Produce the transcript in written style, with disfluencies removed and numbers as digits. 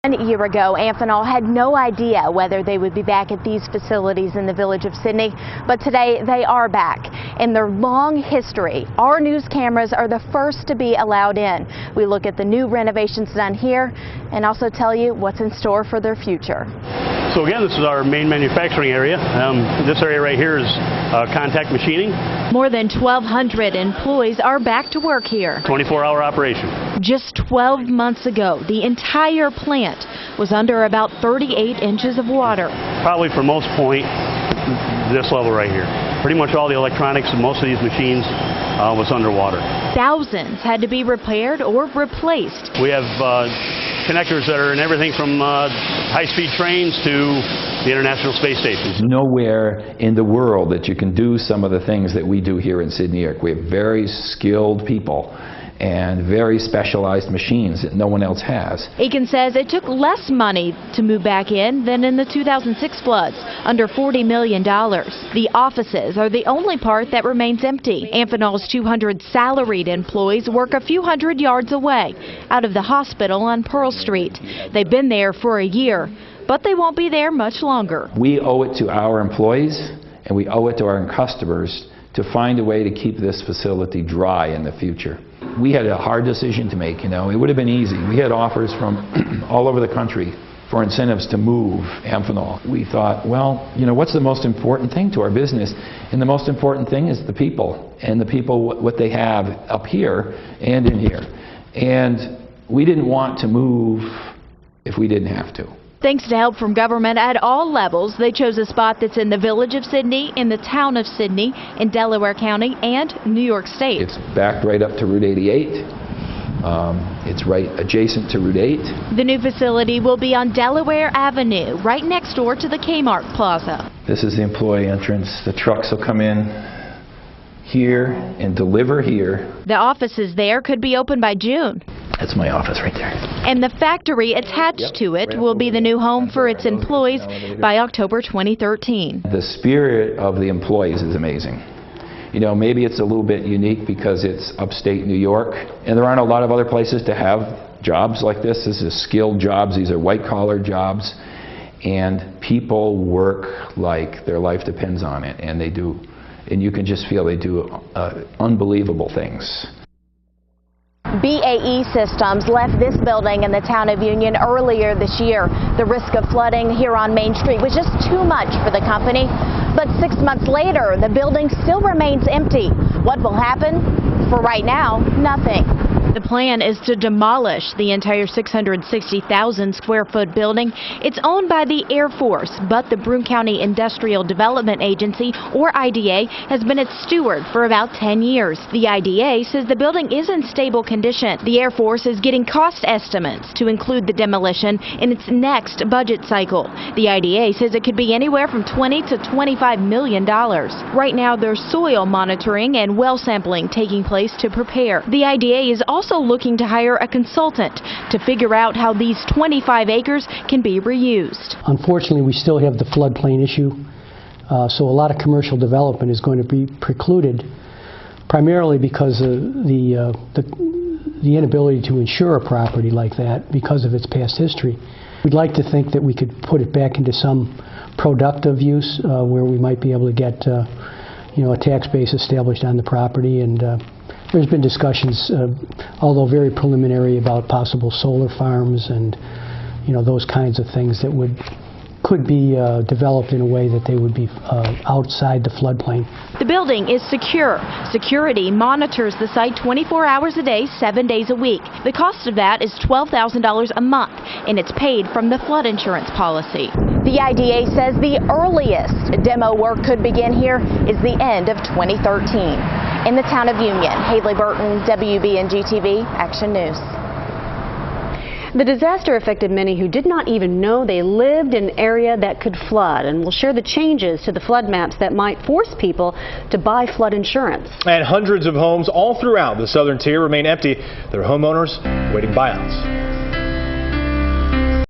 A year ago, Amphenol had no idea whether they would be back at these facilities in the village of Sidney, but today they are back. In their long history, our news cameras are the first to be allowed in. We look at the new renovations done here and also tell you what's in store for their future. So again, this is our main manufacturing area. This area right here is contact machining. More than 1,200 employees are back to work here. 24-hour operation. Just 12 months ago, the entire plant was under about 38 inches of water. Probably for most point, this level right here. Pretty much all the electronics and most of these machines was underwater. Thousands had to be repaired or replaced. We have connectors that are in everything from high-speed trains to the International Space Station. There's nowhere in the world that you can do some of the things that we do here in Sidney, New York. We have very skilled people and very specialized machines that no one else has. Aiken says it took less money to move back in than in the 2006 floods, under $40 million. The offices are the only part that remains empty. Amphenol's 200 salaried employees work a few hundred yards away, out of the hospital on Pearl Street. They've been there for a year, but they won't be there much longer. We owe it to our employees and we owe it to our customers to find a way to keep this facility dry in the future. We had a hard decision to make, you know. It would have been easy. We had offers from all over the country for incentives to move Amphenol. We thought, well, you know, what's the most important thing to our business? And the most important thing is the people, and the people, what they have up here and in here. And we didn't want to move if we didn't have to. Thanks to help from government at all levels, they chose a spot that's in the village of Sidney, in the town of Sidney, in Delaware County, and New York State. It's backed right up to Route 88. It's right adjacent to Route 8. The new facility will be on Delaware Avenue, right next door to the Kmart Plaza. This is the employee entrance. The trucks will come in here and deliver here. The offices there could be open by June. That's my office right there. And the factory attached to it will be the new home for its employees by October 2013. The spirit of the employees is amazing. You know, maybe it's a little bit unique because it's upstate New York, and there aren't a lot of other places to have jobs like this. This is skilled jobs. These are white-collar jobs, and people work like their life depends on it, and they do. And you can just feel they do unbelievable things. BAE Systems left this building in the town of Union earlier this year. The risk of flooding here on Main Street was just too much for the company. But 6 months later, the building still remains empty. What will happen? For right now, nothing. The plan is to demolish the entire 660,000 square foot building. It's owned by the Air Force, but the Broome County Industrial Development Agency, or IDA, has been its steward for about 10 years. The IDA says the building is in stable condition. The Air Force is getting cost estimates to include the demolition in its next budget cycle. The IDA says it could be anywhere from $20 to $25 million. Right now, there's soil monitoring and well sampling taking place to prepare. The IDA is also looking to hire a consultant to figure out how these 25 acres can be reused. Unfortunately, we still have the floodplain issue, so a lot of commercial development is going to be precluded, primarily because of the inability to insure a property like that because of its past history. We'd like to think that we could put it back into some productive use where we might be able to get a tax base established on the property, and there's been discussions, although very preliminary, about possible solar farms and those kinds of things that could be developed in a way that they would be outside the floodplain. The building is secure. Security monitors the site 24 hours a day, 7 days a week. The cost of that is $12,000 a month, and it's paid from the flood insurance policy. The IDA says the earliest demo work could begin here is the end of 2013. In the town of Union, Haley Burton, Wbng TV, Action News. The disaster affected many who did not even know they lived in an area that could flood, and we'll share the changes to the flood maps that might force people to buy flood insurance. And hundreds of homes all throughout the southern tier remain empty. Their homeowners waiting buyouts.